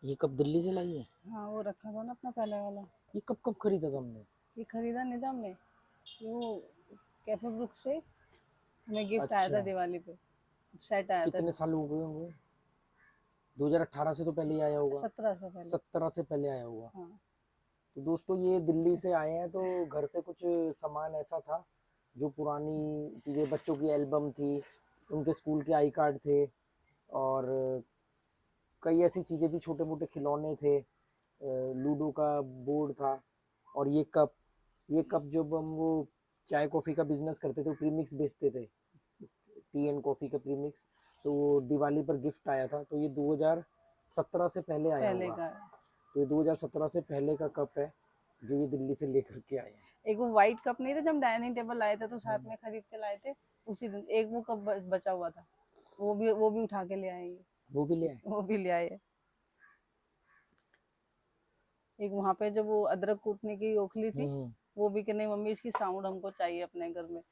ये कब दिल्ली से लाई है? हाँ वो रखा था ना अपना पहले वाला। ये कब कब खरीदा था हमने? ये खरीदा नहीं था हमने, वो कैफे ब्रुक से हमें गिफ्ट आया था अच्छा। दिवाली पे, सेट आया था। कितने साल हो गए होंगे? 2018 से तो पहले ही आया होगा। 17 से पहले। 17 से पहले आया होगा। हाँ। तो दोस्तों ये दिल्ली से आए हैं, तो घर से कुछ सामान ऐसा था जो पुरानी चीज़ें, बच्चों की एल्बम थी, उनके स्कूल के आई कार्ड थे, और कई ऐसी चीज़ें थी, छोटे मोटे खिलौने थे, लूडो का बोर्ड था, और ये कप जब हम वो चाय कॉफ़ी का बिजनेस करते थे, प्रीमिक्स बेचते थे, टी एंड कॉफ़ी का प्रीमिक्स। तो वो दिवाली पर गिफ्ट आया था, तो ये 2017 से पहले आया पहले होगा। का। तो ये 2017 से पहले का कप है जो ये दिल्ली से लेकर के आए हैं। एक वो व्हाइट कप नहीं था जब डाइनिंग टेबल लाए थे तो साथ हम्म। में खरीद के लाए थे, उसी दिन एक वो कप बचा हुआ था, वो भी उठा के ले आए ये। वो भी ले आए। वो भी ले आए। एक वहां पे जब वो अदरक कूटने की ओखली थी, हम्म। वो भी कि नहीं मम्मी इसकी साउंड हमको चाहिए अपने घर में।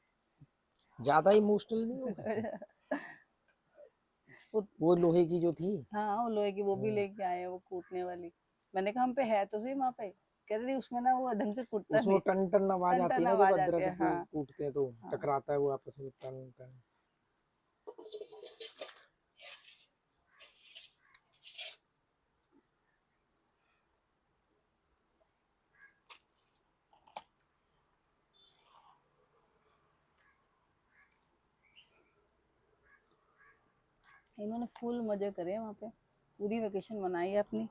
ज्यादा इमोशनल नहीं हो गए? वो, वो लोहे की जो थी। हाँ वो लोहे की वो भी हम्म। लेके आए हैं, वो कूटने वाली। मैंने कहा हम पे है तो सही वहां पे, कह रहे नहीं उसमें ना वो ढंग से कूटता उसमें वो नहीं। टन टन आवाज टन आती टन है ना, जब आवाज आती अदरक है। हाँ। कूटते हैं तो हाँ। टकराता है वो आपस में, टन टन। इन्होंने फुल मजे करे वहां पे, पूरी वेकेशन मनाई है अपनी।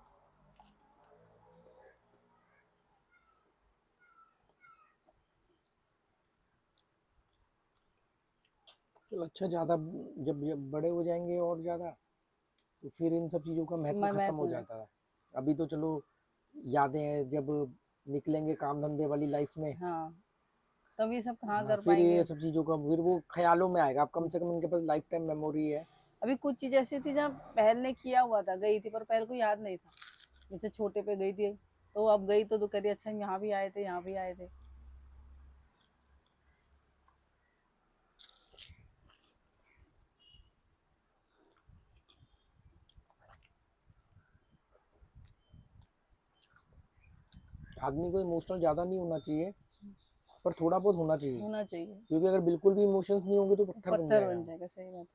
चलो अच्छा, ज्यादा जब बड़े हो जाएंगे और ज्यादा, तो फिर इन सब चीजों का महत्व मैं खत्म हो तो नहीं। जाता है। अभी तो चलो यादें हैं, जब निकलेंगे काम धंधे वाली लाइफ में, हाँ तब ये सब कहाँ हाँ, कर फिर पाएंगे। ये सब चीजों का फिर वो ख्यालों में आएगा। अब कम से कम इनके पास लाइफ टाइम मेमोरी है। अभी कुछ चीज ऐसी थी जहाँ पहल ने किया हुआ था, गई थी, पर पहल को याद नहीं था। जैसे छोटे पे गई थी, तो अब गई तो कह रही अच्छा हम यहाँ भी आए थे, यहाँ भी आए थे। आदमी को इमोशनल ज्यादा नहीं होना चाहिए, पर थोड़ा बहुत होना चाहिए। होना चाहिए। क्योंकि अगर बिल्कुल भी इमोशंस नहीं होंगे तो तो पत्थर बन पत्थर जाएगा। बन जाएगा, सही बात।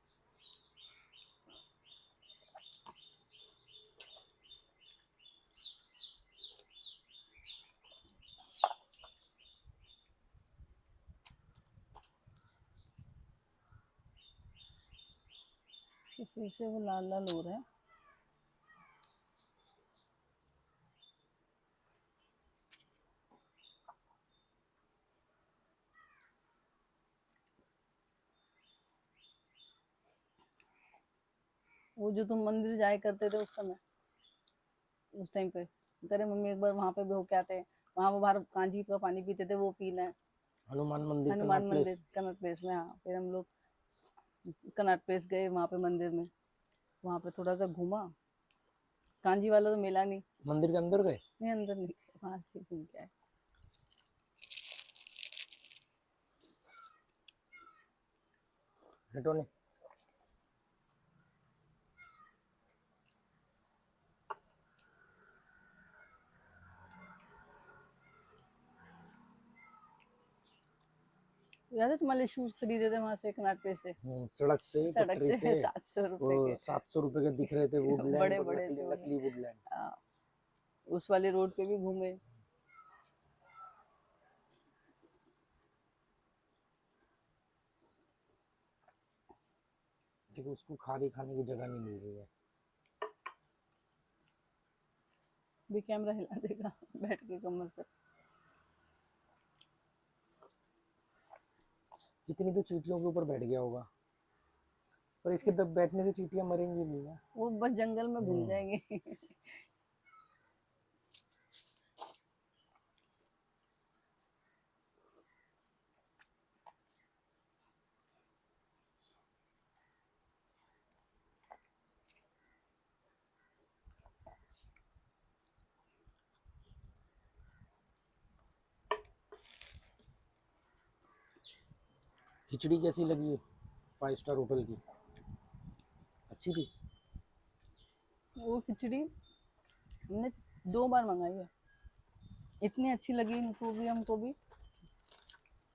इसके फिर से वो लाल लाल हो रहा है। वो जो तुम मंदिर जाया करते थे उस समय, उस टाइम पे करे मम्मी एक बार वहां पे भी होके आते हैं, वहां वो बाहर कांजी का पानी पीते थे, वो पीना है। हनुमान मंदिर, हनुमान कनॉट मंदिर प्लेस। कनॉट प्लेस में, हाँ फिर हम लोग कनॉट प्लेस गए, वहां पे मंदिर में, वहां पे थोड़ा सा घूमा। कांजी वाला तो मिला नहीं। मंदिर के अंदर गए? नहीं अंदर नहीं गए, बाहर से घूम के आए। हटो ने। याद है तुम्हारे शूज खरीदे थे वहां से कनॉट प्लेस से, सड़क से, सड़क पटरी से। से 700 रुपए वो के। 700 रुपए के दिख रहे थे, वुडलैंड, बड़े और बड़े नकली से वाले। नकली वुडलैंड। हाँ, उस वाले रोड पे भी घूमे। देखो उसको खारी खाने की जगह नहीं मिल रही है। भी कैमरा हिला देगा बैठ के कमर पे। कितनी तो चींटियों के ऊपर बैठ गया होगा, पर इसके तब बैठने से चींटियां मरेंगी नहीं ना। वो बस जंगल में घुल हम्म। जाएंगे। खिचड़ी कैसी लगी? 5 स्टार होटल की अच्छी थी? वो खिचड़ी हमने 2 बार मंगाई है, इतनी अच्छी लगी इनको भी हमको भी।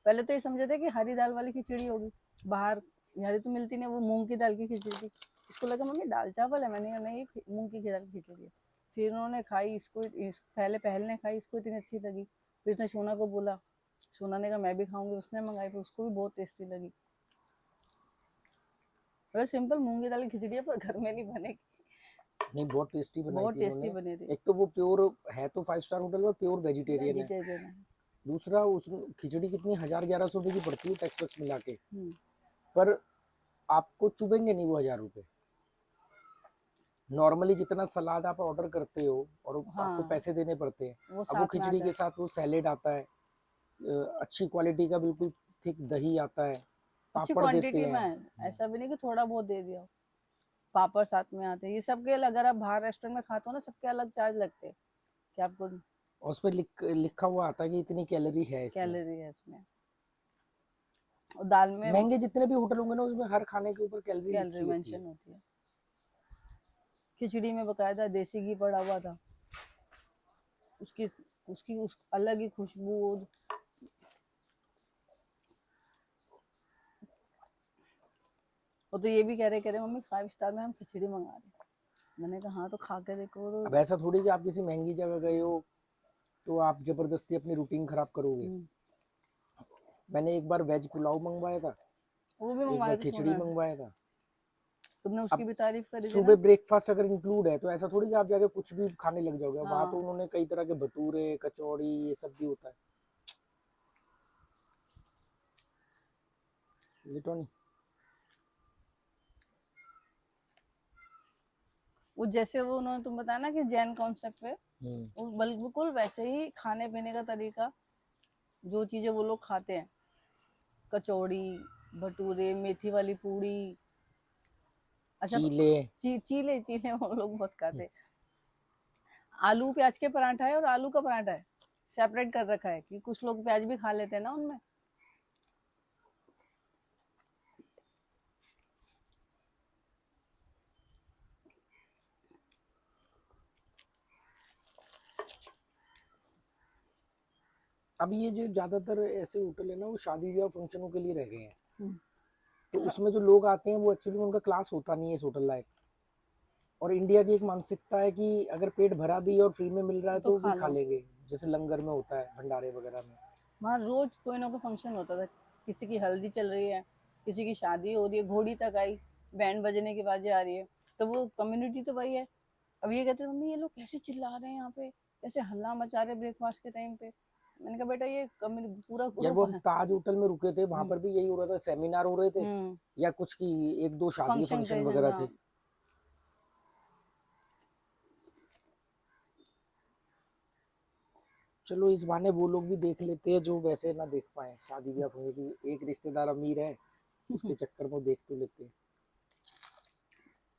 पहले तो ये समझे थे कि हरी दाल वाली खिचड़ी होगी, बाहर हरी तो मिलती नहीं, वो मूंग की दाल की खिचड़ी थी। इसको लगा मम्मी दाल चावल है, मैंने कहा नहीं ये मूंग की दाल की खिचड़ी है। फिर उन्होंने खाई, पहले पहल ने खाई, इसको इतनी अच्छी लगी। फिर उसने सोना को बोला, सोना ने कहा मैं भी खाऊंगी, उसने मंगाई, फिर उसको भी बहुत टेस्टी लगी। बस सिंपल मूंग की दाल की खिचड़ी है, पर घर में नहीं बनेगी, नहीं, बहुत टेस्टी बनाई बहुत थी टेस्टी इन्होंने। बनी थी। एक तो वो प्योर है, तो 5 स्टार होटल में प्योर वेजिटेरियन है। वेजिटेरियन है। दूसरा उस खिचड़ी कितनी 1000-1100 रुपए की पड़ती है टैक्स वैक्स मिला के, हम्म, पर आपको चुभेंगे नहीं वो 1000 रुपए। नॉर्मली जितना सलाद आप ऑर्डर करते हो और आपको हाँ पैसे देने पड़ते हैं, वो अब वो साथ में खिचड़ी आता के है। साथ वो सैलेड आता है, अच्छी क्वालिटी का बिल्कुल थिक दही आता है, अच्छी पापड़ देते क्वांटिटी में हैं। है, ऐसा भी नहीं कि थोड़ा बहुत दे दिया हो। पापड़ साथ में आते हैं, ये सबके अलग, अगर आप बाहर रेस्टोरेंट में खाते हो ना, सबके अलग चार्ज लगते हैं कि आपको और उस पर लिखा हुआ आता है कि इतनी कैलोरी है इसमें। कैलोरी है इसमें। और दाल में महंगे जितने भी होटल होंगे ना, उसमें हर खाने के ऊपर कैलोरी कैलोरी लिखी होती है। मेंशन होती है। खिचड़ी में बकायदा देसी घी पड़ा हुआ था, उसकी उसकी उस अलग ही खुशबू। और तो ये भी कह रहे मम्मी 5 स्टार में हम खिचड़ी मंगा रहे हैं। मैंने कहा हाँ तो खा के देखो तो। अब ऐसा थोड़ी कि आप किसी महंगी जगह गए हो तो आप जबरदस्ती अपनी रूटीन खराब करोगे। हम्म, मैंने एक बार वेज पुलाव मंगवाया था, वो भी एक बार मंगवाए थे खिचड़ी सोना ने, मंगवाया था। तुमने उसकी अब भी तारीफ करी थी सुबह ना। ब्रेकफास्ट अगर इंक्लूड है तो ऐसा थोड़ी कि आप जाके कुछ भी खाने लग जाओगे। वहां तो हाँ उन्होंने कई तरह के भटूरे, कचौड़ी, ये सब भी होता है। ये तो नहीं। वो जैसे वो उन्होंने तुम बताया ना कि जैन कॉन्सेप्ट पे, हम्म। वो बिल्कुल वैसे ही खाने पीने का तरीका, जो चीजें वो लोग खाते हैं, कचौड़ी, भटूरे, मेथी वाली पूड़ी। अच्छा तो चीले। चीले चीले वो लोग बहुत खाते हैं। आलू प्याज के पराठा है और आलू का पराठा है, सेपरेट कर रखा है कि कुछ लोग प्याज भी खा लेते हैं ना उनमें। अब ये जो ज्यादातर ऐसे होटल है ना, वो शादी ब्याह फंक्शनों के लिए रह गए हैं। हम्म, तो उसमें जो लोग आते हैं वो एक्चुअली उनका क्लास होता नहीं है इस होटल लायक। और इंडिया की एक मानसिकता है कि अगर पेट भरा भी और फ्री में मिल रहा है तो तो भी खा खा लो। लेंगे, जैसे लंगर में होता है, भंडारे वगैरह में। वहाँ रोज कोई ना कोई फंक्शन होता था, किसी की हल्दी चल रही है, किसी की शादी हो रही है, घोड़ी तक आई, बैंड बजने की बाजें आ रही है, तो वो कम्युनिटी तो वही है। अब ये कहते हैं मम्मी ये लोग कैसे चिल्ला रहे हैं यहाँ पे, कैसे हल्ला मचा रहे ब्रेकफास्ट के टाइम पे। मैंने कहा बेटा ये कम्युनिटी पूरा यार वो ग्रुप हम है। ताज होटल में रुके थे, वहां हम्म, पर भी यही हो रहा था, सेमिनार हो रहे थे हम्म, या कुछ की एक दो शादी फंक्शन फंक्शन थे वगैरह हाँ। थे। चलो इस बहाने वो लोग भी देख लेते हैं जो वैसे ना देख पाए शादी ब्याह फंक्शन की। एक रिश्तेदार अमीर है, उसके चक्कर में देख तो लेते हैं।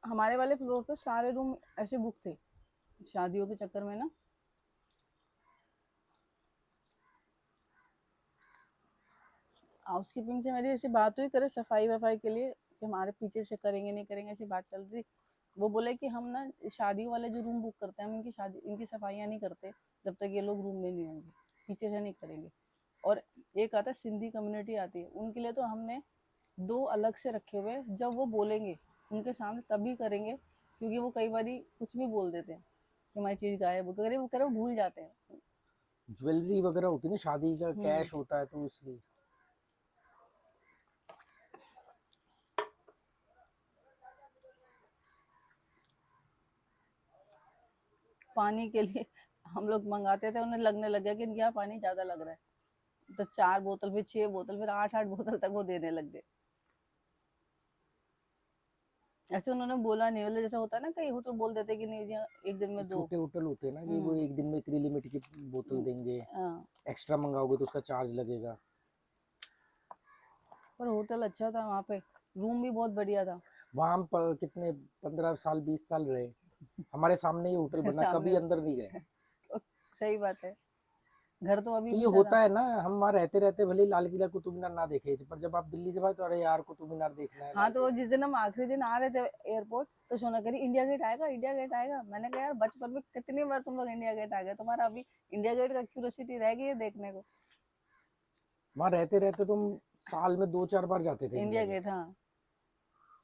हमारे वाले फ्लोर पे सारे रूम ऐसे बुक थे शादियों के चक्कर में ना। हाउस कीपिंग से मेरी ऐसी बात हुई करे सफाई वफाई के लिए कि हमारे पीछे से करेंगे नहीं करेंगे, ऐसी बात चल रही। वो बोले कि हम ना शादी वाले जो रूम बुक करते हैं हम इनकी सफाइयाँ नहीं करते जब तक ये लोग रूम में नहीं होंगे, पीछे से नहीं करेंगे। और एक आता है सिंधी कम्युनिटी आती है, उनके लिए तो हमने 2 अलग से रखे हुए हैं, जब वो बोलेंगे उनके सामने तभी करेंगे, क्योंकि वो कई बारी कुछ भी बोल देते हैं कि हमारी चीज़ गायब हो गई, वो कह रहे वो भूल जाते हैं। ज्वेलरी वगैरह होती है ना, शादी का हम्म, कैश होता है तो इसलिए। पानी के लिए हम लोग मंगाते थे, उन्हें लगने लग गया कि इनके यहाँ पानी ज़्यादा लग रहा है, तो 4 बोतल फिर 6 बोतल फिर 8-8 बोतल तक वो देने लग गए। ऐसे उन्होंने बोला नहीं, मतलब जैसा होता है ना कई होटल बोल देते कि नहीं जी हाँ, एक दिन में 2। छोटे होटल होते हैं ना कि वो हम्म, एक दिन में इतनी लिमिट की बोतल देंगे, हाँ। एक्स्ट्रा मंगाओगे तो उसका चार्ज लगेगा। पर होटल अच्छा था वहाँ पे, रूम भी बहुत बढ़िया था। वहां हम कितने 15 साल 20 साल रहे। हमारे सामने ये होटल बना, कभी सामने अंदर नहीं गए। सही बात है। घर तो अभी तो भी ये सारा। होता है ना, हम वहाँ रहते रहते भले ही लाल किला कुतुब मीनार ना देखे, पर जब आप दिल्ली से भाई तो अरे यार कुतुब मीनार देखना है, हाँ लाल तो वो किला। जिस दिन हम आखिरी दिन आ रहे थे एयरपोर्ट, तो सोना कह रही इंडिया गेट आएगा, इंडिया गेट आएगा। मैंने कहा यार बचपन में कितनी बार तुम लोग इंडिया गेट आ गए, तुम्हारा अभी इंडिया गेट का क्यूरियोसिटी रह गई है देखने को। वहाँ रहते रहते तुम साल में 2-4 बार जाते थे इंडिया इंडिया गेट। गेट, हाँ।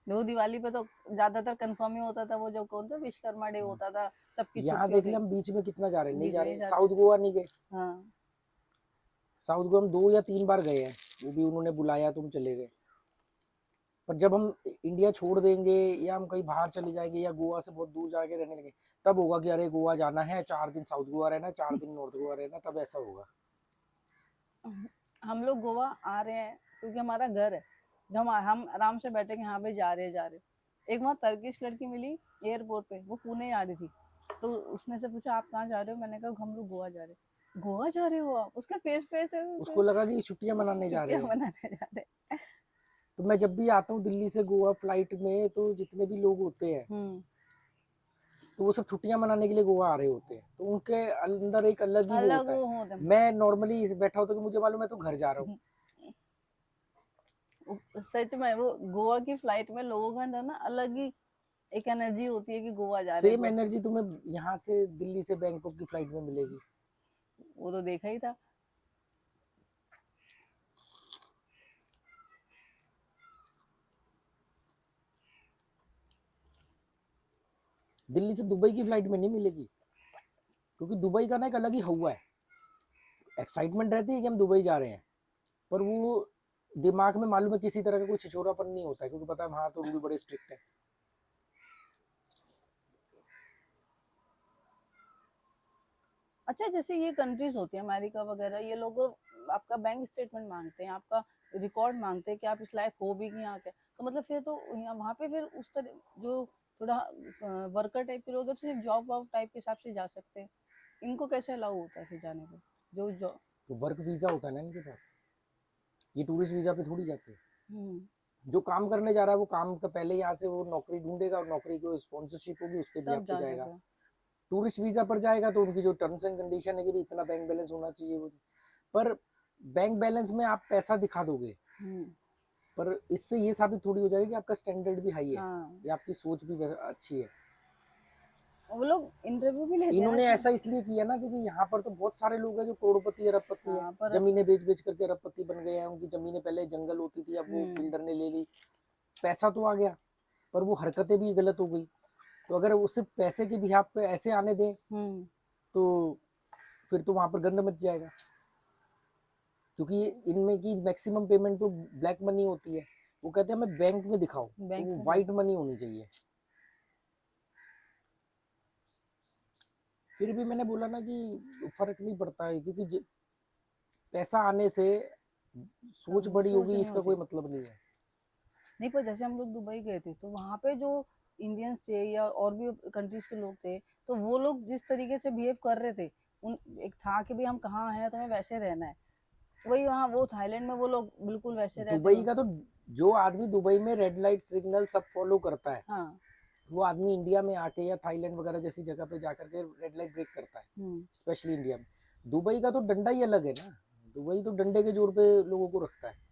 वो दिवाली पे तो ज्यादातर कंफर्म ही होता था, वो जो कौन सा विश्वकर्मा डे हम्म। होता था, सबकी यहाँ छुट्टी देख ले होती। हम बीच में कितना जा रहे हैं, नहीं बीच जा में रहे नहीं हैं, जाते। साउथ गोवा नहीं गए। हाँ। साउथ गोवा हम 2 या 3 बार गए हैं, वो भी उन्होंने बुलाया तुम चले गए। पर जब हम इंडिया छोड़ देंगे या हम कहीं बाहर चले जाएंगे या गोवा से बहुत दूर जाके रहने लगे, तब होगा कि अरे गोवा जाना है, 4 दिन साउथ गोवा रहना, 4 दिन नॉर्थ गोवा रहना, तब ऐसा होगा। हम लोग गोवा आ रहे हैं क्योंकि हमारा घर है, जो हम आराम से बैठेंगे, हाँ भाई जा रहे हैं जा रहे हैं। एक वहाँ टर्किश लड़की मिली एयरपोर्ट पे, वो पुणे आ रही थी, तो उसने से पूछा आप कहाँ जा रहे हो, मैंने कहा हम लोग गोवा जा रहे हैं। गोवा जा रहे हो आप? उसका फेस पे थे उसको लगा कि छुट्टियां मनाने जा रहे छुट्टियां हैं। मनाने जा रहे हैं। तो मैं जब भी आता हूँ दिल्ली से गोवा फ्लाइट में, तो जितने भी लोग होते हैं हम्म। तो वो सब छुट्टियां मनाने के लिए गोवा आ रहे होते हैं, तो उनके अंदर एक अलग ही वो अलग होता है। वो होते मैं नॉर्मली बैठा होता कि मुझे मालूम है तो घर जा रहा हूँ। हैं। सच में वो गोवा की फ्लाइट में लोगों का अंदर ना अलग ही एक एनर्जी होती है कि गोवा जा रहे हैं सेम एनर्जी तुम्हें यहाँ से दिल्ली से बैंकॉक की फ्लाइट में मिलेगी। वो तो देखा ही था। दिल्ली से दुबई की फ्लाइट में नहीं मिलेगी, क्योंकि दुबई का ना एक अलग ही हुआ है। एक्साइटमेंट रहती है कि हम दुबई जा रहे हैं, पर वो दिमाग में मालूम है किसी तरह का कोई छिछोरापन नहीं होता है, क्योंकि पता है वहाँ तो रूल बड़े स्ट्रिक्ट है। अच्छा, जैसे ये कंट्रीज होती है अमेरिका वगैरह, ये लोग आपका बैंक स्टेटमेंट मांगते हैं, आपका रिकॉर्ड मांगते हैं कि आप इस लायक हो भी कि यहाँ के, तो मतलब फिर तो यहाँ वहाँ पे फिर उस तरह जो थोड़ा वर्कर टाइप के लोग हैं, तो सिर्फ जॉब वॉब टाइप के हिसाब से जा सकते हैं। इनको कैसे अलाउ होता है फिर जाने को, जो जॉब। तो वर्क वीजा होता है ना इनके पास, ये टूरिस्ट वीजा पे थोड़ी जाते हैं। हम्म। जो काम करने जा रहा है वो काम का पहले यहाँ से वो नौकरी ढूंढेगा, और नौकरी की स्पॉन्सरशिप होगी उसके भी तब आपको जा जाएगा। सके। टूरिस्ट वीजा पर जाएगा तो उनकी जो टर्म्स एंड कंडीशन है कि भाई इतना बैंक बैलेंस होना चाहिए वो, पर बैंक बैलेंस में आप पैसा दिखा दोगे, हम्म। पर इससे ये साबित थोड़ी हो जाएगा कि आपका स्टैंडर्ड भी हाई है हाँ, या आपकी सोच भी अच्छी है। वो लोग इंटरव्यू भी लेते हैं ना इन्होंने इसमें। ऐसा इसलिए किया ना क्योंकि यहाँ पर तो बहुत सारे लोग हैं जो करोड़पति अरबपति है, हाँ पर जमीनें बेच बेच करके अरबपति बन गए हैं। उनकी जमीनें पहले जंगल होती थी, अब वो हम्म। बिल्डर ने ले ली, पैसा तो आ गया, पर वो हरकतें भी गलत हो गई। तो अगर वो सिर्फ पैसे के बिहाफ पे ऐसे आने दें हम्म। तो फिर तो वहां पर गंद मच जाएगा, क्योंकि इनमें की मैक्सिमम पेमेंट तो ब्लैक मनी होती है। वो कहते हैं हमें बैंक में दिखाओ, तो बैंक वो में वाइट दिखा। मनी होनी चाहिए। फिर भी मैंने बोला ना कि फर्क नहीं पड़ता है, क्योंकि पैसा आने से सोच बड़ी सोच होगी नहीं इसका कोई होती। मतलब नहीं है। नहीं, पर जैसे हम लोग दुबई गए थे तो वहां पे जो इंडियंस थे या और भी कंट्रीज के लोग थे, तो वो लोग जिस तरीके से बिहेव कर रहे थे, उन एक था कि भाई हम कहाँ हैं, तुम्हें वैसे रहना है। वही वहाँ वो थाईलैंड में वो लोग बिल्कुल वैसे रहते दुबई हैं। का तो जो आदमी दुबई में रेड लाइट सिग्नल सब फॉलो करता है, हाँ। वो आदमी इंडिया में आके या थाईलैंड वगैरह जैसी जगह पे जाकर के रेड लाइट ब्रेक करता है, हम्म। स्पेशली इंडिया में। दुबई का तो डंडा ही अलग है ना, दुबई तो डंडे के जोर पे लोगों को रखता है।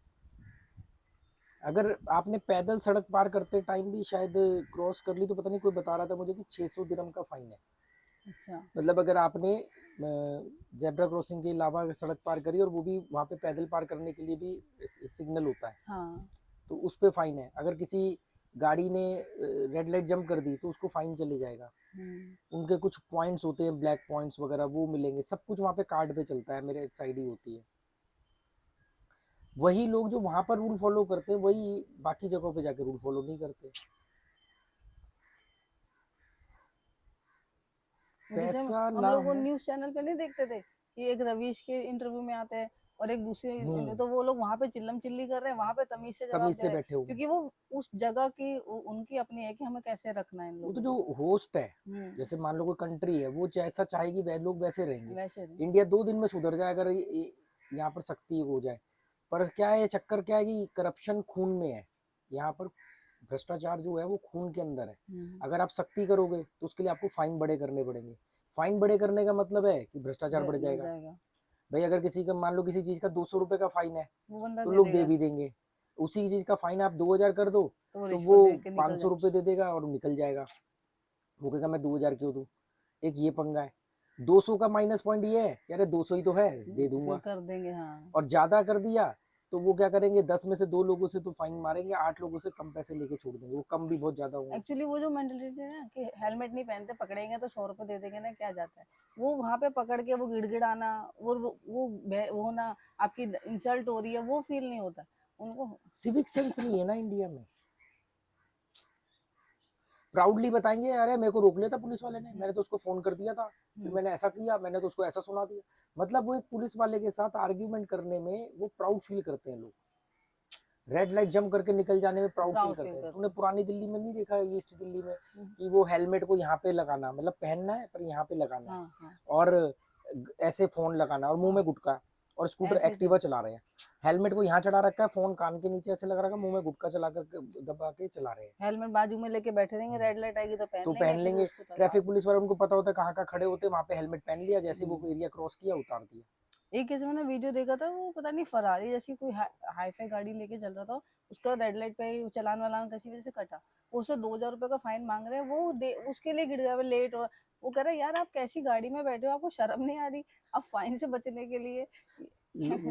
अगर आपने पैदल सड़क पार करते टाइम भी शायद क्रॉस कर ली, तो पता नहीं कोई बता रहा था मुझे कि 600 दिरहम का फाइन है। अच्छा। मतलब अगर आपने जेब्रा क्रॉसिंग के अलावा सड़क पार करी और वो भी वहाँ पे पैदल पार करने के लिए भी सिग्नल होता है, हाँ। तो उस पे फाइन है। अगर किसी गाड़ी ने रेड लाइट जंप कर दी तो उसको फाइन चले जाएगा। हम्म। उनके कुछ पॉइंट्स होते हैं, ब्लैक पॉइंट्स वगैरह, वो मिलेंगे। सब कुछ वहाँ पे कार्ड पे चलता है, मेरे साइड ही होती है। वही लोग जो वहां पर रूल फॉलो करते हैं वही बाकी जगहों पे जाके रूल फॉलो नहीं करते। जैसे पैसा हम ना लोग वो हो। न्यूज चैनल पे नहीं देखते थे कि एक रवीश के इंटरव्यू में आते हैं और एक दूसरे हम्म। तो वो लोग वहां पे चिल्लम चिल्ली कर रहे हैं, वहां पे तमीज से जवाब तमीज दे से रहे हैं, बैठे हुए हैं। क्योंकि वो उस जगह की उनकी अपनी है कि हमें कैसे रखना है इन वो तो लोगों जो को। होस्ट है, हम्म। जैसे मान लो कोई कंट्री है, वो जैसा चाहेगी वह लोग वैसे रहेंगे। वैसे नहीं। इंडिया 2 दिन में सुधर जाए अगर यहाँ पर सख्ती हो जाए। पर क्या है, चक्कर क्या है कि करप्शन खून में है यहाँ पर। भ्रष्टाचार जो है वो खून के अंदर है। हम्म। अगर आप सख्ती करोगे तो उसके लिए आपको फाइन बड़े करने पड़ेंगे। फाइन बड़े करने का मतलब है कि भ्रष्टाचार बढ़ बढ़ जाएगा। जाएगा। भाई अगर किसी का मान लो किसी चीज का 200 रुपए का फाइन है वो बंदा तो दे लोग दे देगा, भी देंगे। उसी चीज का फाइन आप 2,000 कर दो तो वो तो रिश्वत वो दे के निकल 500 रुपए दे देगा और निकल जाएगा। वो कहेगा मैं 2,000 क्यों दूं। एक ये पंगा है। 200 का माइनस पॉइंट ये है कि अरे 200 ही तो है दे फिर दूंगा। कर देंगे। हाँ, और ज्यादा कर दिया तो वो क्या करेंगे, 10 में से 2 लोगों से तो फाइन मारेंगे, 8 लोगों से कम पैसे लेके छोड़ देंगे, वो कम भी बहुत ज्यादा होंगे। एक्चुअली वो जो मेंटेलिटी है ना कि हेलमेट नहीं पहनते पकड़ेंगे तो 100 रुपए दे देंगे ना, क्या जाता है। वो वहां पे पकड़ के वो गिड़गिड़ाना, वो ना आपकी इंसल्ट हो रही है, वो फील नहीं होता उनको। सिविक सेंस नहीं है ना इंडिया में। प्राउडली बताएंगे अरे मेरे को रोक लिया था पुलिस वाले ने, मैंने तो उसको फोन कर दिया था, फिर मैंने ऐसा किया, मैंने तो उसको ऐसा सुना दिया। मतलब वो एक पुलिस वाले के साथ आर्ग्यूमेंट करने में वो प्राउड फील करते हैं लोग। रेड लाइट जंप करके निकल जाने में प्राउड फील प्राउड करते फील हैं। करते तूने हैं। पुरानी दिल्ली में नहीं देखा, ईस्ट दिल्ली में, कि वो हेलमेट को यहाँ पे लगाना, मतलब पहनना है पर यहाँ पे लगाना है, हाँ हाँ और ऐसे फोन लगाना और मुंह में हाँ, गुटखा, और स्कूटर ऐसे एक्टिवा चला रहे हैं, हेलमेट को यहाँ चढ़ा रखा है, फोन कान के नीचे ऐसे लगा रखा है, मुंह में गुटखा चला कर दबा के चला रहे हैं। हेलमेट बाजू में लेके बैठे रहेंगे, रेड लाइट आएगी तो तो पहन लेंगे, पहन फिर लेंगे। उसको ट्रैफिक पुलिस वाले उनको पता होता है कहाँ कहाँ खड़े होते हैं, वहां पे हेलमेट पहन लिया, जैसे वो एरिया क्रॉस किया उतार दिया। एक केस में ना वीडियो देखा था, वो पता नहीं फरारी जैसी कोई हाई फाई गाड़ी लेके चल रहा था, उसका रेड लाइट पे ही चालान वालान किसी वजह से कटा, उससे 2,000 रुपए का फाइन मांग रहे हैं, उसके लिए गिर गया, वो लेट हो। वो कह रहा है यार आप कैसी गाड़ी में बैठे हो, आपको शर्म नहीं आ रही, आप फाइन से बचने के लिए।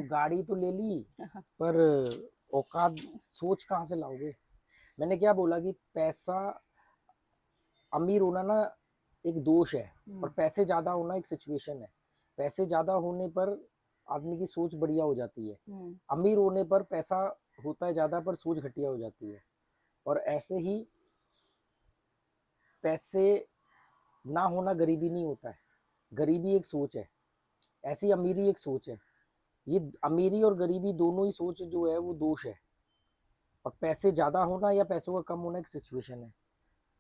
गाड़ी तो ले ली पर औकात, सोच कहाँ से लाओगे। मैंने क्या बोला कि पैसा, अमीर होना ना एक दोष है, और पैसे ज्यादा होना एक सिचुएशन है। पैसे ज्यादा होने पर आदमी की सोच बढ़िया हो जाती है, अमीर होने पर पैसा होता है ज्यादा पर सोच घटिया हो जाती है। और ऐसे ही पैसे ना होना गरीबी नहीं होता है, गरीबी एक सोच है, ऐसी अमीरी एक सोच है। ये अमीरी और गरीबी दोनों ही सोच जो है वो दोष है, और पैसे ज्यादा होना या पैसों का कम होना एक सिचुएशन है।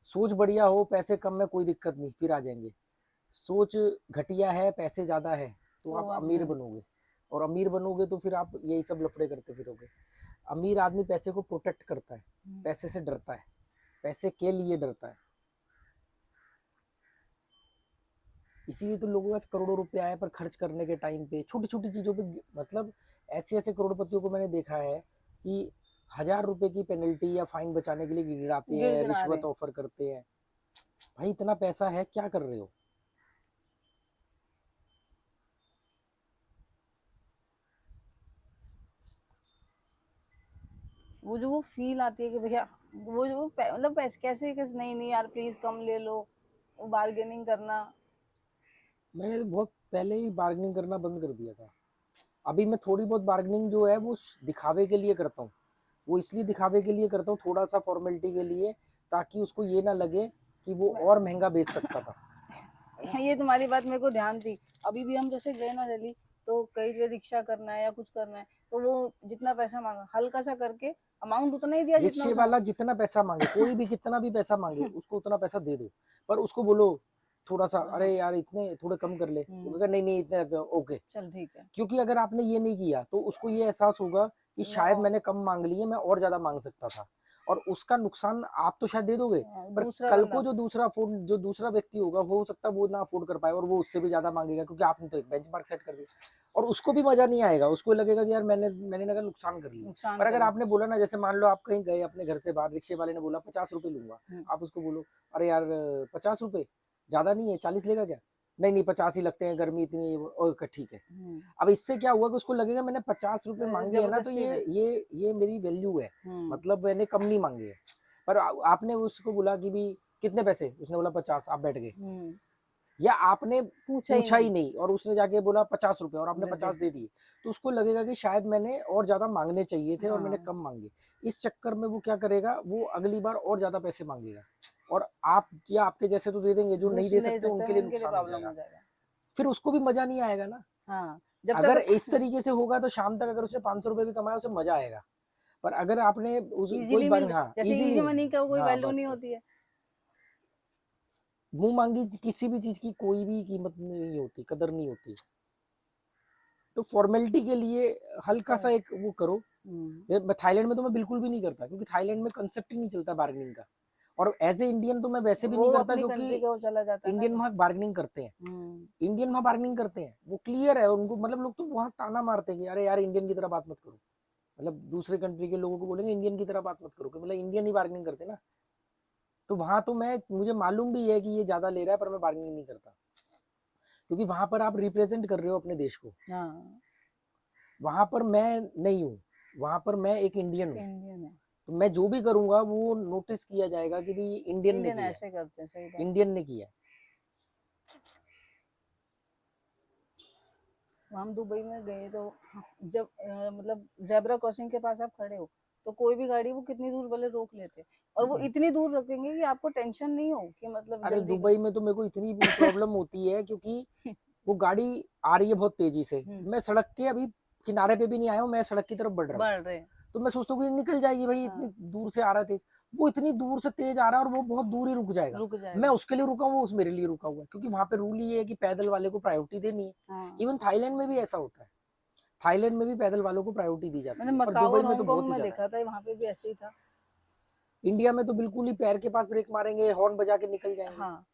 सोच बढ़िया हो, पैसे कम में कोई दिक्कत नहीं, फिर आ जाएंगे। सोच घटिया है, पैसे ज्यादा है, तो तो आप आप अमीर बनोगे, और अमीर बनोगे तो फिर आप यही सब लफड़े करते फिरोगे। अमीर आदमी पैसे को प्रोटेक्ट करता है, पैसे से डरता है, पैसे के लिए डरता है। इसीलिए तो लोगों के पास करोड़ों रुपए आए पर खर्च करने के टाइम पे छोटी छोटी चीजों पे, मतलब ऐसे ऐसे करोड़पतियों को मैंने देखा है कि 1,000 रुपए की पेनल्टी या फाइन बचाने के लिए गिड़गिड़ाते हैं, गिड़गिड़ा रहे रिश्वत ऑफर करते हैं। भाई इतना पैसा है, क्या कर रहे हो। वो फील आती है कि भैया, वो जो मतलब पैसे कैसे कैसे, नहीं नहीं यार प्लीज कम ले लो, वो बार्गेनिंग करना। मैंने तो बहुत पहले ही बार्गेनिंग करना बंद कर दिया था। अभी मैं थोड़ी बहुत बार्गेनिंग जो है वो दिखावे के लिए करता हूँ, वो इसलिए दिखावे के लिए करता हूँ, थोड़ा सा फॉर्मेलिटी के लिए, ताकि उसको ये ना लगे कि वो और महंगा बेच सकता था, है ना। ये तुम्हारी बात मेरे को ध्यान थी। अभी भी हम जैसे गए ना दिल्ली, तो कहीं पे रिक्शा करना है या कुछ करना है, तो वो जितना पैसा मांगा हल्का सा करके अमाउंट उतना ही दिया जितना रिक्शे उसने। वाला जितना पैसा मांगे, कोई भी कितना भी पैसा मांगे, उसको उतना पैसा दे दो, पर उसको बोलो थोड़ा सा, अरे हाँ, यार इतने थोड़े कम कर ले, वो कहेगा नहीं नहीं इतने ओके। चल ठीक है। क्योंकि अगर आपने ये नहीं किया तो उसको ये एहसास होगा कि मैं शायद मैंने कम मांग लिए, मैं और ज्यादा मांग सकता था, और उसका नुकसान आप तो शायद दे दोगे, पर दूसरा कल बंदा। को जो दूसरा व्यक्ति होगा, वो हो सकता है वो ना अफोर्ड कर पाए और वो उससे भी ज्यादा मांगेगा, क्योंकि आपने तो एक बेंचमार्क सेट कर दिया, और उसको भी मजा नहीं आएगा, उसको लगेगा कि यार मैंने ना नुकसान कर लिया। नुकसान पर अगर करी। आपने बोला ना, जैसे मान लो आप कहीं गए अपने घर से बाहर, रिक्शे वाले ने बोला 50 रुपए लूंगा, आप उसको बोलो अरे यार 50 रुपए ज्यादा नहीं है, 40 लेगा क्या, नहीं नहीं 50 ही लगते हैं, गर्मी इतनी है, ओके ठीक है। अब इससे क्या हुआ कि उसको लगेगा मैंने 50 रुपए मांगे है ना, तो जबरदस्ती में। ये मेरी वैल्यू है, मतलब मैंने कम नहीं मांगे है। पर आपने उसको बोला कि भी कितने पैसे, उसने बोला 50, आप बैठ गए, या आपने पूछा ही पूछा ही नहीं। नहीं और उसने जाके बोला 50 रुपए और आपने दे दे। 50 दे दिए, तो उसको लगेगा कि शायद मैंने और ज्यादा मांगने चाहिए थे और मैंने हाँ, कम मांगे। इस चक्कर में वो क्या करेगा, वो अगली बार और ज्यादा पैसे मांगेगा, और आप या आपके जैसे तो दे देंगे, जो नहीं दे दूसरे ले सकते सकते उनके हैं, लिए उनके लिए नुकसान हो प्रॉब्लम जाएगा। हो जाएगा। फिर उसको भी मजा नहीं आएगा ना। हाँ, जब अगर तक इस तरीके से होगा तो शाम तक अगर उसने 500 रुपए भी कमाया उसे मजा आएगा, पर अगर आपने कोई इजीली बार, मिल, हाँ जैसे इजीली, इजी मनी का कोई हाँ वैल्यू बस नहीं बस, होती है। मुंह मांगी किसी भी चीज की कोई भी कीमत नहीं होती, कदर नहीं होती। तो फॉर्मेलिटी के लिए हल्का सा एक वो करो। थाईलैंड में तो मैं बिल्कुल भी नहीं करता, क्योंकि थाईलैंड में कंसेप्ट ही नहीं चलता बार्गेनिंग का, और एज ए इंडियन तो मैं वैसे भी वो नहीं करता, अपनी कंट्री क्योंकि का वो चला जाता है ना इंडियन फिर। वहाँ बार्गेनिंग करते हैं। इंडियन वहाँ बार्गेनिंग करते हैं, वो क्लियर है उनको, मतलब लोग तो वहाँ ताना मारते हैं कि अरे यार इंडियन की तरह बात मत करो, मतलब दूसरे कंट्री के लोगों को बोलेंगे इंडियन की तरह बात मत करो, कि मतलब इंडियन ही बार्गेनिंग करते हैं ना। तो वहां तो मैं, मुझे मालूम भी है कि ये ज्यादा ले रहा है, पर मैं बार्गेनिंग नहीं करता, क्योंकि वहां पर आप रिप्रेजेंट कर रहे हो अपने देश को। हाँ, वहां पर मैं नहीं हूँ, वहां पर मैं एक इंडियन हूँ। इंडियन है। तो मैं जो भी करूंगा वो नोटिस किया जाएगा कि भाई ये इंडियन ने इंडियन किया है, ऐसे करते हैं, सही बात है। इंडियन ने किया है। हम दुबई में गए तो जब मतलब जेब्रा क्रॉसिंग के पास आप खड़े हो तो कोई भी गाड़ी वो कितनी दूर वाले रोक लेते हैं, और वो इतनी दूर रखेंगे कि आपको टेंशन नहीं हो कि मतलब अरे जल्दी दुबई में तो मेरे को इतनी प्रॉब्लम होती है, क्योंकि वो गाड़ी आ रही है बहुत तेजी से, मैं सड़क के अभी किनारे पे भी नहीं आया हूँ, मैं सड़क की तरफ बढ़ रहा हूँ। बढ़ रहे हैं। तो मैं सोचता हूँ कि निकल जाएगी भाई, इतनी हाँ, दूर से आ रहा है तेज, वो इतनी दूर से तेज आ रहा है और वो बहुत दूर ही रुक जाएगा। रुक मैं जाएगा। उसके लिए रुका हूँ, वो उस मेरे लिए रुका हुआ है, क्योंकि वहां पे रूल ये है कि पैदल वाले को प्रायोरिटी देनी है। हाँ, इवन थाईलैंड में भी ऐसा होता है, थाईलैंड में भी पैदल वालों को प्रायोरिटी दी मैंने जाती है, पर मकाऊ दुबई और में तो हांगकांग बहुत ही में ज्यादा है। देखा था, वहां पे भी ऐसे ही था। इंडिया में तो बिल्कुल ही पैर के पास ब्रेक मारेंगे, हॉर्न बजा के निकल जाएंगे। हाँ,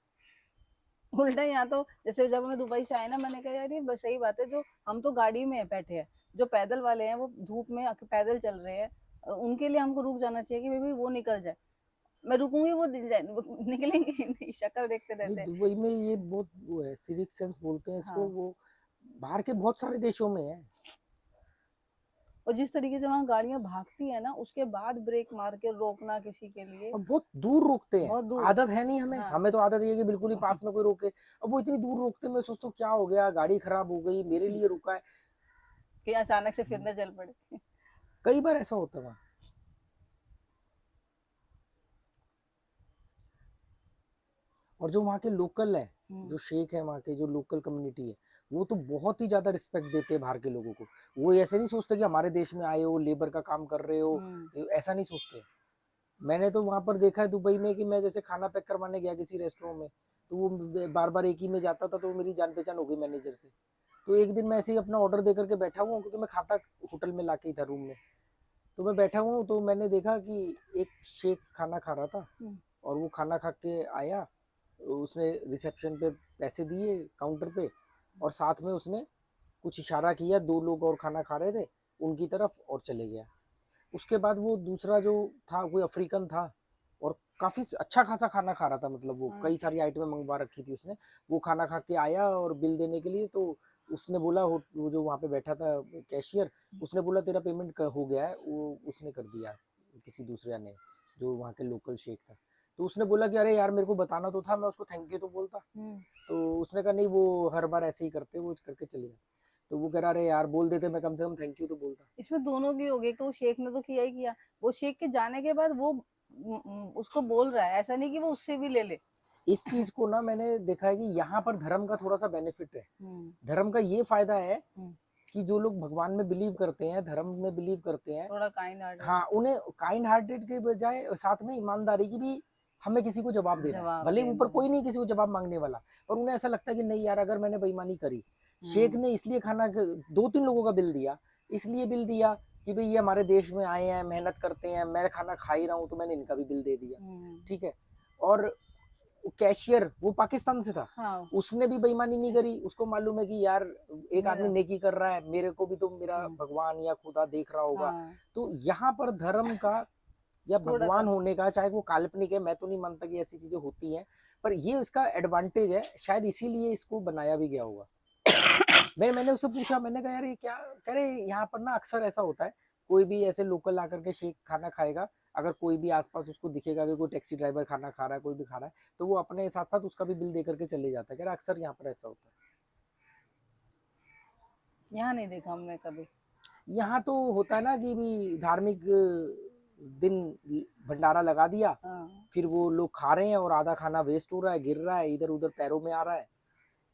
उल्टा यहाँ तो जैसे जब मैं दुबई से आए ना, मैंने कहा यार ये बस सही बात है, जो हम तो गाड़ी में है बैठे हैं, जो पैदल वाले हैं वो धूप में पैदल चल रहे हैं, उनके लिए हमको रुक जाना चाहिए कि भाई वो निकल जाए। मैं रुकूंगी वो निकलेंगे ही नहीं, शक्ल देखते नहीं, रहते हैं। दुबई में ये बहुत वो है, सिविक सेंस बोलते हैं इसको, हाँ, वो बाहर के बहुत सारे देशों में है। और जिस तरीके से वहाँ गाड़ियां भागती है ना, उसके बाद ब्रेक मार के रोकना किसी के लिए और बहुत दूर रोकते हैं, बहुत दूर। आदत है नहीं हमें, हाँ, हमें तो आदत ये है कि बिल्कुल ही पास में कोई रोके। अब वो इतनी दूर रोकते हैं, मैं सोचता हूँ क्या हो गया, गाड़ी खराब हो गई, मेरे लिए रुका है। कि अचानक से फिरने चल पड़े। कई बार ऐसा होता है वहाँ। और जो वहाँ के लोकल है, जो शेख है वहाँ के, जो लोकल कम्युनिटी है, वो तो बहुत ही ज्यादा रिस्पेक्ट देते हैं बाहर के लोगों को। वो ऐसे नहीं सोचते कि हमारे देश में आए हो, लेबर का काम कर रहे हो, ऐसा नहीं सोचते। मैंने तो वहां पर देखा है दुबई में, कि मैं जैसे खाना पैक करवाने गया किसी रेस्टोरेंट में, तो वो बार बार एक ही में जाता था, तो मेरी जान पहचान हो गई मैनेजर से। तो एक दिन मैं ऐसे ही अपना ऑर्डर दे करके बैठा हुआ हूँ, क्योंकि मैं खाता होटल में लाके ही था रूम में। तो मैं बैठा हुआ हूँ, तो मैंने देखा कि एक शेख खाना खा रहा था, और वो खाना खा के आया, उसने रिसेप्शन पे पैसे दिए काउंटर पे, और साथ में उसने कुछ इशारा किया, दो लोग और खाना खा रहे थे उनकी तरफ, और चले गया। उसके बाद वो दूसरा जो था, कोई अफ्रीकन था, और काफी अच्छा खासा खाना खा रहा था, मतलब वो कई सारी आइटमें मंगवा रखी थी उसने। वो खाना खा के आया और बिल देने के लिए, तो उसने बोला, वो जो वहाँ पे बैठा था कैशियर, उसने बोला तेरा पेमेंट हो गया है, वो उसने कर दिया, किसी दूसरे ने, जो वहाँ के लोकल शेख था। तो उसने बोला कि अरे यार मेरे को बताना तो था, मैं उसको थैंक यू तो बोलता। तो उसने कहा नहीं, वो हर बार ऐसे ही करते, वो करके चले गए। तो वो कह रहा अरे यार बोल देते, मैं कम से कम थैंक यू तो बोलता। इसमें दोनों की हो गई, तो शेख ने तो किया ही किया, वो शेख के जाने के बाद वो उसको बोल रहा है, ऐसा नहीं कि वो उससे भी ले ले। इस चीज को ना मैंने देखा है कि यहाँ पर धर्म का थोड़ा सा बेनिफिट है। धर्म का ये फायदा है कि जो लोग भगवान में बिलीव करते हैं, धर्म में बिलीव करते हैं, थोड़ा काइंड हार्टेड हाँ, उन्हें काइंड हार्टेड के बजाय साथ में ईमानदारी की भी, हमें किसी को जवाब देना है, जवाब भले ऊपर देना कोई है। नहीं किसी को जवाब मांगने वाला, पर उन्हें ऐसा लगता है कि नहीं यार, अगर मैंने बेईमानी करी, शेख ने इसलिए खाना, दो तीन लोगों का बिल दिया, इसलिए बिल दिया कि भाई ये हमारे देश में आए हैं, मेहनत करते हैं, मैं खाना खा ही रहा हूँ, तो मैंने इनका भी बिल दे दिया, ठीक है। और कैशियर वो पाकिस्तान से था, हाँ, उसने भी बेईमानी नहीं करी, उसको मालूम है कि यार एक आदमी मेरा नेकी कर रहा है, मेरे को भी तो मेरा भगवान या खुदा देख रहा होगा। हाँ, तो यहाँ पर धर्म का या थोड़ा सा भगवान होने का, चाहे वो काल्पनिक है, मैं तो नहीं मानता कि ऐसी चीजें होती हैं, पर ये इसका एडवांटेज है, शायद इसीलिए इसको बनाया भी गया होगा। मैंने उससे पूछा, मैंने कहा यार ये क्या, कह रहे यहाँ पर ना अक्सर ऐसा होता है, कोई भी ऐसे लोकल आकर के शेख खाना खाएगा, अगर कोई भी आसपास उसको दिखेगा कि कोई टैक्सी ड्राइवर खाना खा रहा है, कोई भी खा रहा है, तो वो अपने साथ साथ उसका भी बिल दे करके चले जाता है। कह रहा अक्सर यहाँ पर ऐसा होता यहाँ नहीं देखा हमने कभी। है। यहाँ तो होता है ना कि भी धार्मिक दिन भंडारा लगा दिया, हाँ, फिर वो लोग खा रहे हैं और आधा खाना वेस्ट हो रहा है, गिर रहा है, इधर उधर पैरों में आ रहा है,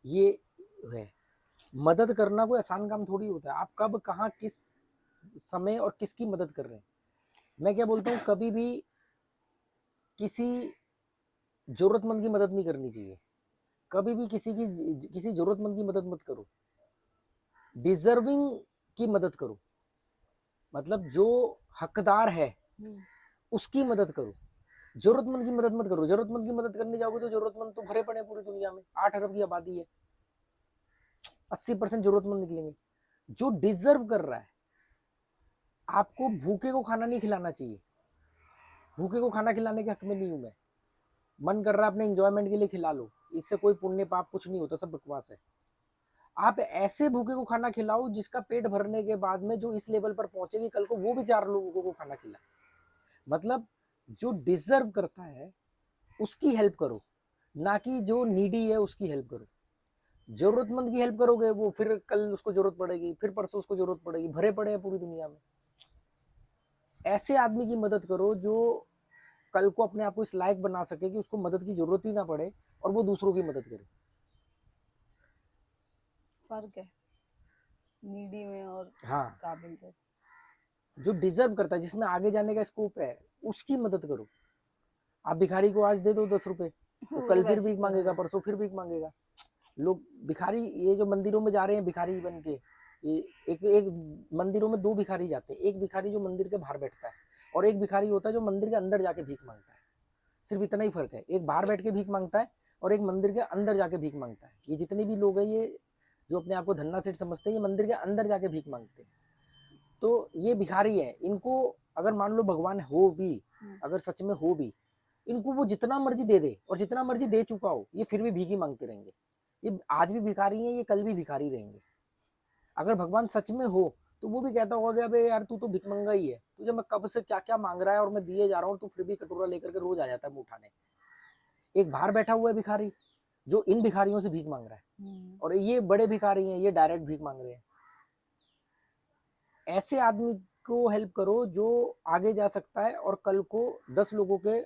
ये है। मदद करना कोई आसान काम थोड़ी होता है, आप कब कहाँ किस समय और किसकी मदद कर रहे हैं। मैं क्या बोलता हूँ, कभी भी किसी जरूरतमंद की मदद नहीं करनी चाहिए, कभी भी किसी जरूरतमंद की मदद मत करो, डिजर्विंग की मदद करो, मतलब जो हकदार है उसकी मदद करो। जरूरतमंद की मदद मत करो। जरूरतमंद की मदद करने जाओगे तो जरूरतमंद तो भरे पड़े हैं पूरी दुनिया में, 8 अरब की आबादी है, 80% जरूरतमंद निकलेंगे। जो डिजर्व कर रहा है, आपको भूखे को खाना नहीं खिलाना चाहिए। भूखे को खाना खिलाने के हक में नहीं हूं मैं। मन कर रहा है अपने इंजॉयमेंट के लिए खिला लो, इससे कोई पुण्य पाप कुछ नहीं होता, सब बकवास है। आप ऐसे भूखे को खाना खिलाओ जिसका पेट भरने के बाद में जो इस लेवल पर पहुंचेगी, कल को वो भी 4 लोगों को खाना खिलाए। मतलब जो डिजर्व करता है उसकी हेल्प करो, ना कि जो नीडी है उसकी हेल्प करो। जरूरतमंद की हेल्प करोगे, वो फिर कल उसको जरूरत पड़ेगी, फिर परसों उसको जरूरत पड़ेगी, भरे पड़े हैं पूरी दुनिया में। ऐसे आदमी की मदद करो जो कल को अपने आप को इस लायक बना सके कि उसको मदद की जरूरत ही ना पड़े और वो दूसरों की मदद करे। फर्क है नीडी में और हाँ, काबिल में। जो डिजर्व करता है, जिसमें आगे जाने का स्कोप है, उसकी मदद करो। आप भिखारी को आज दे दो 10 रुपए, वो वो कल फिर वैसे ही भीख पड़ा मांगेगा, रहेगा। परसों फिर भीख मांगेगा। लोग भिखारी, ये जो मंदिरों में जा रहे हैं भिखारी बन के, ये एक एक मंदिरों में 2 भिखारी जाते हैं। एक भिखारी जो मंदिर के बाहर बैठता है, और एक भिखारी होता है जो मंदिर के अंदर जाके भीख मांगता है। सिर्फ इतना ही फर्क है, एक बाहर बैठ के भीख मांगता है और एक मंदिर के अंदर जाके भीख मांगता है। ये जितने भी लोग हैं, ये जो अपने आप को धन्ना सेठ समझते हैं, ये मंदिर के अंदर जाके भीख मांगते हैं। तो ये भिखारी है। इनको अगर मान लो भगवान हो भी, अगर सच में हो भी, इनको वो जितना मर्जी दे दे और जितना मर्जी दे चुका हो, ये फिर भी भीख ही मांगते रहेंगे। ये आज भी भिखारी हैं, ये कल भी भिखारी रहेंगे। अगर भगवान सच में हो तो वो भी कहता होगा कि अबे यार तू तो भिखमंगा ही है, तुझे मैं कब से क्या क्या मांग रहा है और मैं दिए जा रहा हूँ, तू फिर भी कटोरा लेकर के रोज आ जाता है मुंह उठाने। एक बाहर बैठा हुआ है भिखारी जो इन भिखारियों से भीख मांग रहा है, और ये बड़े भिखारी हैं, ये डायरेक्ट भीख मांग रहे हैं। ऐसे आदमी को हेल्प करो जो आगे जा सकता है और कल को 10 लोगों के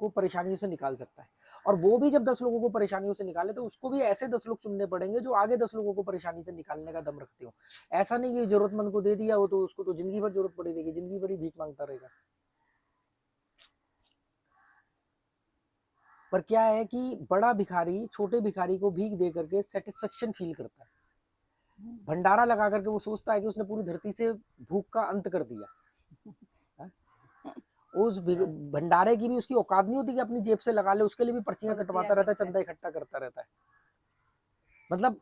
को परेशानियों से निकाल सकता है। और वो भी जब 10 लोगों को परेशानियों से निकाले तो उसको भी ऐसे 10 लोग चुनने पड़ेंगे जो आगे 10 लोगों को परेशानी से निकालने का दम रखते हो। ऐसा नहीं कि जरूरतमंद को दे दिया वो तो उसको तो जिंदगी भर जरूरत पड़ी रहेगी, जिंदगी भर ही भीख मांगता रहेगा। पर क्या है कि बड़ा भिखारी छोटे भिखारी को भीख दे करके सेटिस्फेक्शन फील करता है, भंडारा लगा करके वो सोचता है कि उसने पूरी धरती से भूख का अंत कर दिया। उस भंडारे की भी उसकी औकात नहीं होती कि अपनी जेब से लगा ले, उसके लिए भी पर्चियां कटवाता रहता है, चंदा इकट्ठा करता रहता है। मतलब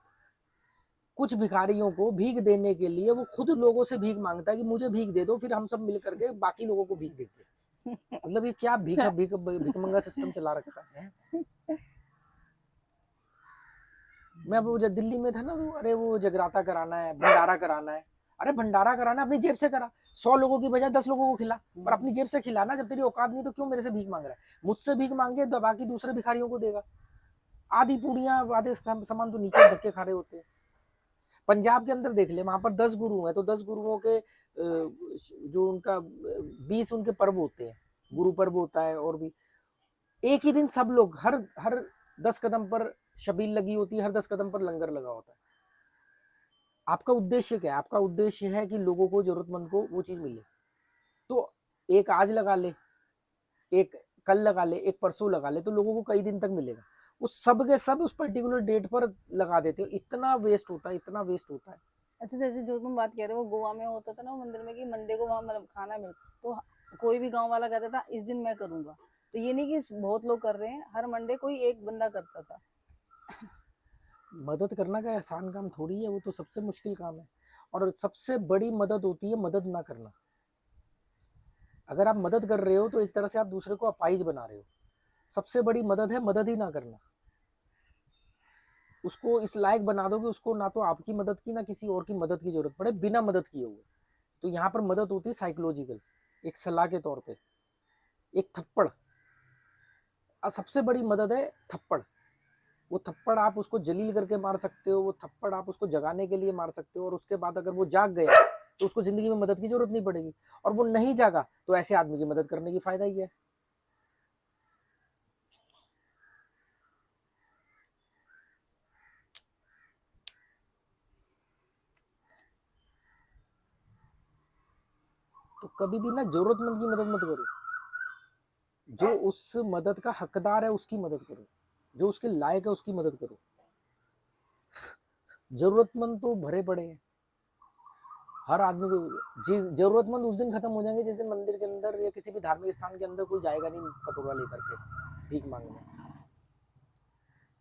कुछ भिखारियों को भीख देने के लिए वो खुद लोगों से भीख मांगता है कि मुझे भीख दे दो, फिर हम सब मिल करके बाकी लोगों को भीख देते। मतलब ये क्या भिखमंगा सिस्टम चला रखा है। मैं वो जब दिल्ली में था ना, तो अरे वो जगराता कराना है, भंडारा कराना है। अरे भंडारा कराना अपनी जेब से करा, 100 लोगों की बजाय 10 लोगों को खिला, पर अपनी जेब से खिलाना। जब तेरी औकात नहीं तो क्यों मेरे से भीख मांग रहा है? मुझसे भीख मांगे तो बाकी दूसरे भिखारियों को देगा। आधी पूड़ियां आधे सामान तो नीचे धक्के खा रहे होते हैं। पंजाब के अंदर देख ले, वहां पर 10 गुरु हैं तो 10 गुरुओं के जो उनका 20 उनके पर्व होते हैं, गुरु पर्व होता है। और भी एक ही दिन सब लोग हर हर 10 कदम पर शबील लगी होती है, हर 10 कदम पर लंगर लगा होता है। आपका उद्देश्य क्या है? आपका उद्देश्य है कि लोगों को, जरूरतमंद को वो चीज मिले। तो एक आज लगा ले, एक कल लगा ले, एक परसों लगा ले, तो लोगों को कई दिन तक मिलेगा। उस सब के सब उस पर्टिकुलर डेट पर लगा देते हो, इतना वेस्ट होता है, इतना वेस्ट होता है। अच्छा जैसे जो तुम बात कह रहे हो वो गोवा में होता था ना, वो मंदिर में कि मंडे को वहाँ मतलब खाना मिलता, तो कोई भी गांव वाला कहता था इस दिन मैं करूंगा। तो ये नहीं कि बहुत लोग कर रहे हैं, हर मंडे कोई एक बंदा करता था। मदद करना का आसान काम थोड़ी है, वो तो सबसे मुश्किल काम है। और सबसे बड़ी मदद होती है मदद ना करना। अगर आप मदद कर रहे हो तो एक तरह से आप दूसरे को अपाइज बना रहे हो। सबसे बड़ी मदद है मदद ही ना करना। उसको इस लायक बना दो कि उसको ना तो आपकी मदद की ना किसी और की मदद की जरूरत पड़े, बिना मदद किए हुए। तो यहाँ पर मदद होती है साइकोलॉजिकल, एक सलाह के तौर पे, एक थप्पड़। सबसे बड़ी मदद है थप्पड़। वो थप्पड़ आप उसको जलील करके मार सकते हो, वो थप्पड़ आप उसको जगाने के लिए मार सकते हो, और उसके बाद अगर वो जाग गया तो उसको जिंदगी में मदद की जरूरत नहीं पड़ेगी। और वो नहीं जागा तो ऐसे आदमी की मदद करने की फायदा ही है। तो कभी भी ना जरूरतमंद की मदद मत करो, जो उस मदद का हकदार है उसकी मदद करो, जो उसके लायक है उसकी मदद करो। जरूरतमंद तो भरे पड़े हैं। हर आदमी को जी जरूरतमंद उस दिन खत्म हो जाएंगे जिस दिन मंदिर के अंदर या किसी भी धार्मिक स्थान के अंदर कोई जाएगा नहीं कटोरा लेकर के भीख मांगने।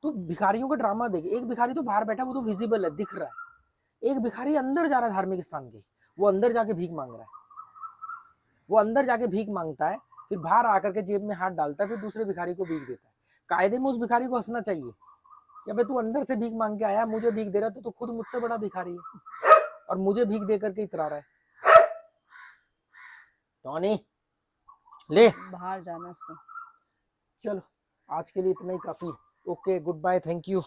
तो भिखारियों का ड्रामा देख, एक भिखारी तो बाहर बैठा, वो तो विजिबल है, दिख रहा है। एक भिखारी अंदर जा रहा है धार्मिक स्थान के, वो अंदर जाके भीख मांग रहा है, वो अंदर जाके भीख मांगता है, फिर बाहर आकर के जेब में हाथ डालता है, फिर दूसरे भिखारी को भीख देता है। कायदे में उस भिखारी को हंसना चाहिए कि अबे तू अंदर से भीख मांग के आया, मुझे भीख दे रहा है, तो तू खुद मुझसे बड़ा भिखारी है और मुझे भीख दे करके इतरा रहा है। टॉनी ले, बाहर जाना है इसको। चलो आज के लिए इतना ही काफी। Okay, good bye, thank you.